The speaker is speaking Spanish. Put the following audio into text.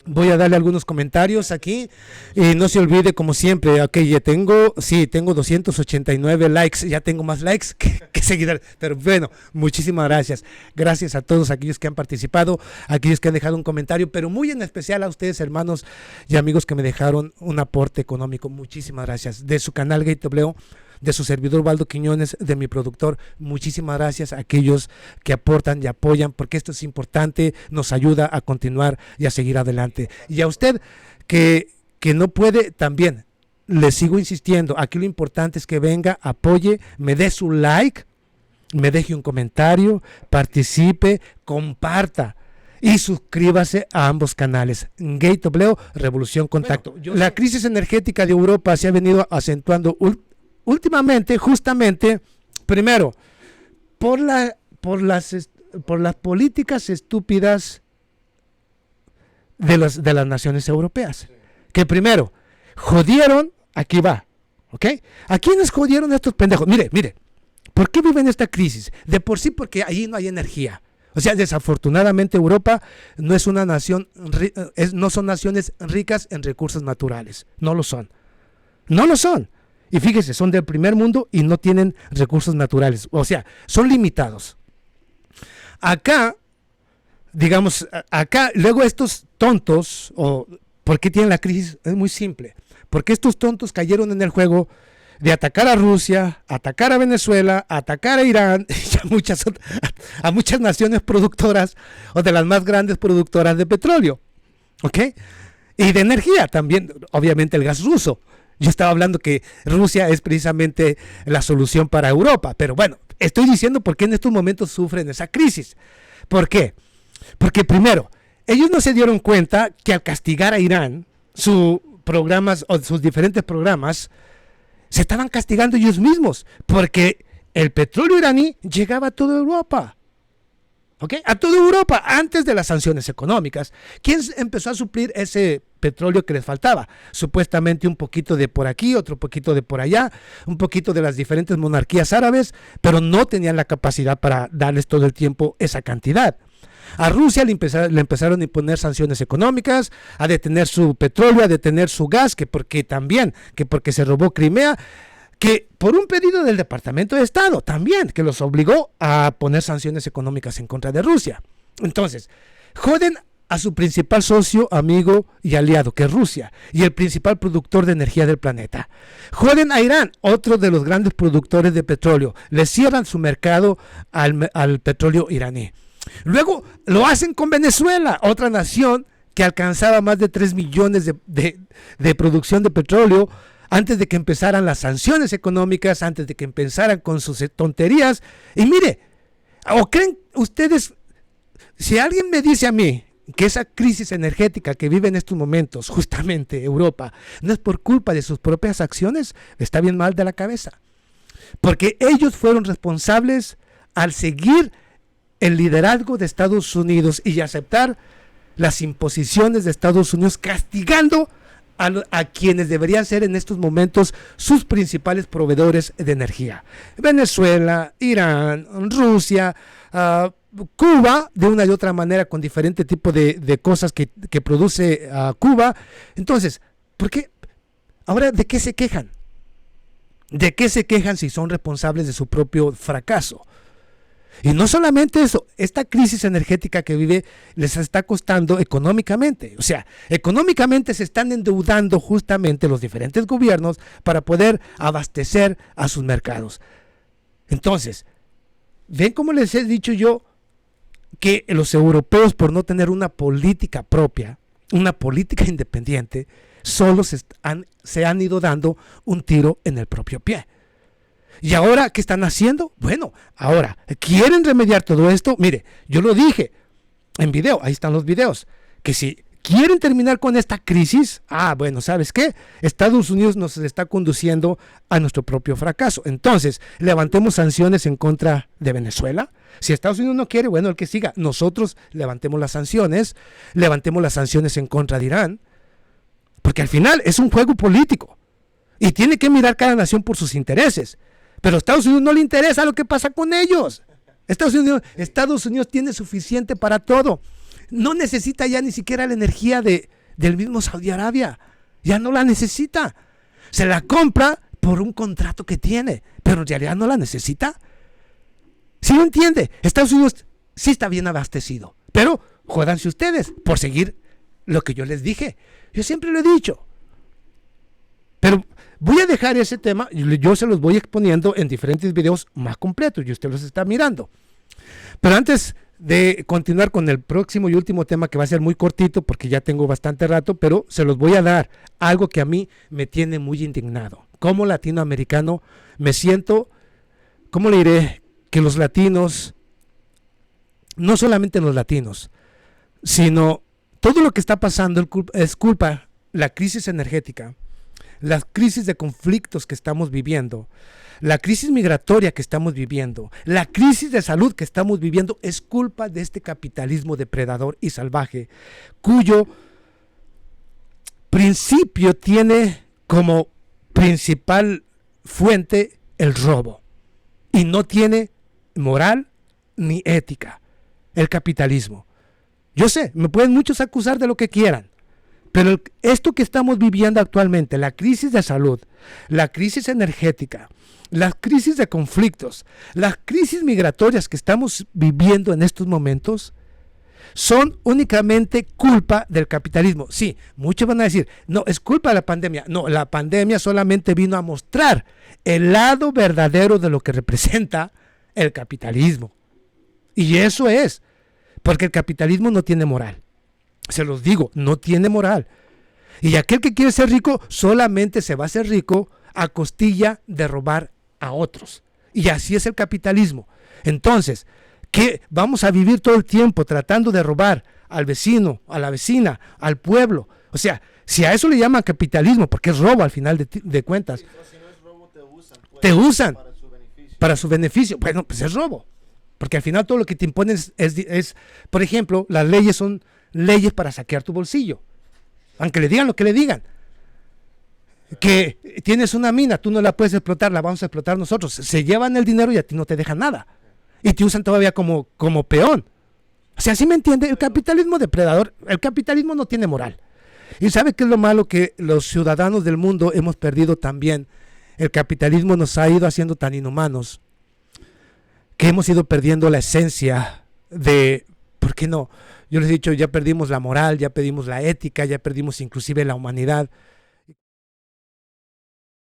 Voy a darle algunos comentarios aquí y no se olvide, como siempre, ok, ya tengo 289 likes, ya tengo más likes que seguidores, pero bueno, muchísimas gracias. Gracias a todos aquellos que han participado, aquellos que han dejado un comentario, pero muy en especial a ustedes, hermanos y amigos que me dejaron un aporte económico. Muchísimas gracias. De su canal Gateway, de su servidor Waldo Quiñones, de mi productor, muchísimas gracias a aquellos que aportan y apoyan, porque esto es importante, nos ayuda a continuar y a seguir adelante. Y a usted que no puede, también le sigo insistiendo, aquí lo importante es que venga, apoye, me dé su like, me deje un comentario, participe, comparta y suscríbase a ambos canales, Gateway, Revolución Contacto. La crisis energética de Europa se ha venido acentuando últimamente, justamente, primero, por las políticas estúpidas de las naciones europeas, que primero jodieron, aquí va, ¿ok? ¿A quiénes jodieron estos pendejos? Mire, ¿por qué viven esta crisis? De por sí, porque allí no hay energía. O sea, desafortunadamente Europa no es una nación, no son naciones ricas en recursos naturales, no lo son. Y fíjese, son del primer mundo y no tienen recursos naturales. O sea, son limitados. Acá, digamos, luego estos tontos, ¿por qué tienen la crisis? Es muy simple. Porque estos tontos cayeron en el juego de atacar a Rusia, atacar a Venezuela, atacar a Irán y a muchas naciones productoras o de las más grandes productoras de petróleo. ¿Ok? Y de energía también, obviamente el gas ruso. Yo estaba hablando que Rusia es precisamente la solución para Europa, pero bueno, estoy diciendo por qué en estos momentos sufren esa crisis. ¿Por qué? Porque primero, ellos no se dieron cuenta que al castigar a Irán, sus diferentes programas, se estaban castigando ellos mismos, porque el petróleo iraní llegaba a toda Europa. ¿Ok? A toda Europa, antes de las sanciones económicas. ¿Quién empezó a suplir ese petróleo que les faltaba? Supuestamente un poquito de por aquí, otro poquito de por allá, un poquito de las diferentes monarquías árabes, pero no tenían la capacidad para darles todo el tiempo esa cantidad. A Rusia le empezaron a imponer sanciones económicas, a detener su petróleo, a detener su gas, que porque se robó Crimea, que por un pedido del Departamento de Estado también, que los obligó a poner sanciones económicas en contra de Rusia. Entonces, joden a su principal socio, amigo y aliado, que es Rusia, y el principal productor de energía del planeta. Joden a Irán, otro de los grandes productores de petróleo. Le cierran su mercado al petróleo iraní. Luego lo hacen con Venezuela, otra nación que alcanzaba más de 3 millones de producción de petróleo, antes de que empezaran las sanciones económicas, antes de que empezaran con sus tonterías. Y mire, ¿o creen ustedes, si alguien me dice a mí que esa crisis energética que vive en estos momentos, justamente Europa, no es por culpa de sus propias acciones, está bien mal de la cabeza? Porque ellos fueron responsables al seguir el liderazgo de Estados Unidos y aceptar las imposiciones de Estados Unidos, castigando a quienes deberían ser en estos momentos sus principales proveedores de energía. Venezuela, Irán, Rusia, Cuba, de una y otra manera, con diferente tipo de cosas que produce Cuba. Entonces, ¿por qué? Ahora, ¿de qué se quejan? ¿De qué se quejan si son responsables de su propio fracaso? Y no solamente eso, esta crisis energética que vive les está costando económicamente. O sea, económicamente se están endeudando justamente los diferentes gobiernos para poder abastecer a sus mercados. Entonces, ven como les he dicho yo, que los europeos, por no tener una política propia, una política independiente, solo se han ido dando un tiro en el propio pie. ¿Y ahora qué están haciendo? Bueno, ahora, ¿quieren remediar todo esto? Mire, yo lo dije en video, ahí están los videos, que si quieren terminar con esta crisis, bueno, ¿sabes qué? Estados Unidos nos está conduciendo a nuestro propio fracaso. Entonces, levantemos sanciones en contra de Venezuela. Si Estados Unidos no quiere, bueno, el que siga. Nosotros levantemos las sanciones en contra de Irán, porque al final es un juego político y tiene que mirar cada nación por sus intereses. Pero a Estados Unidos no le interesa lo que pasa con ellos. Estados Unidos tiene suficiente para todo. no necesita ya ni siquiera la energía del mismo Saudi Arabia. Ya no la necesita. Se la compra por un contrato que tiene, pero en realidad no la necesita. ¿Sí lo entiende? Estados Unidos sí está bien abastecido, pero jódanse ustedes por seguir lo que yo les dije. Yo siempre lo he dicho. Pero voy a dejar ese tema, yo se los voy exponiendo en diferentes videos más completos y usted los está mirando. Pero antes de continuar con el próximo y último tema, que va a ser muy cortito porque ya tengo bastante rato, pero se los voy a dar algo que a mí me tiene muy indignado. Como latinoamericano me siento, ¿cómo le diré? Que los latinos, no solamente los latinos, sino todo lo que está pasando es culpa, la crisis energética, las crisis de conflictos que estamos viviendo, la crisis migratoria que estamos viviendo, la crisis de salud que estamos viviendo, es culpa de este capitalismo depredador y salvaje, cuyo principio tiene como principal fuente el robo y no tiene moral ni ética, el capitalismo. Yo sé, me pueden muchos acusar de lo que quieran, pero esto que estamos viviendo actualmente, la crisis de salud, la crisis energética, las crisis de conflictos, las crisis migratorias que estamos viviendo en estos momentos, son únicamente culpa del capitalismo. Sí, muchos van a decir, no, es culpa de la pandemia. No, la pandemia solamente vino a mostrar el lado verdadero de lo que representa el capitalismo. Y eso es, porque el capitalismo no tiene moral. Se los digo, no tiene moral. Y aquel que quiere ser rico solamente se va a hacer rico a costilla de robar a otros. Y así es el capitalismo. Entonces, ¿qué vamos a vivir todo el tiempo tratando de robar al vecino, a la vecina, al pueblo? O sea, si a eso le llaman capitalismo, porque es robo al final de cuentas. Sí, si no es robo, te usan. Pues, te usan para su beneficio. Bueno, pues es robo. Porque al final todo lo que te imponen es, por ejemplo, las leyes son leyes para saquear tu bolsillo. Aunque le digan lo que le digan. Que tienes una mina, tú no la puedes explotar, la vamos a explotar nosotros. Se llevan el dinero y a ti no te dejan nada. Y te usan todavía como peón. O sea, ¿sí me entiende? El capitalismo depredador, el capitalismo no tiene moral. ¿Y sabe qué es lo malo? Que los ciudadanos del mundo hemos perdido también. El capitalismo nos ha ido haciendo tan inhumanos que hemos ido perdiendo la esencia de, ¿por qué no? Yo les he dicho, ya perdimos la moral, ya perdimos la ética, ya perdimos inclusive la humanidad.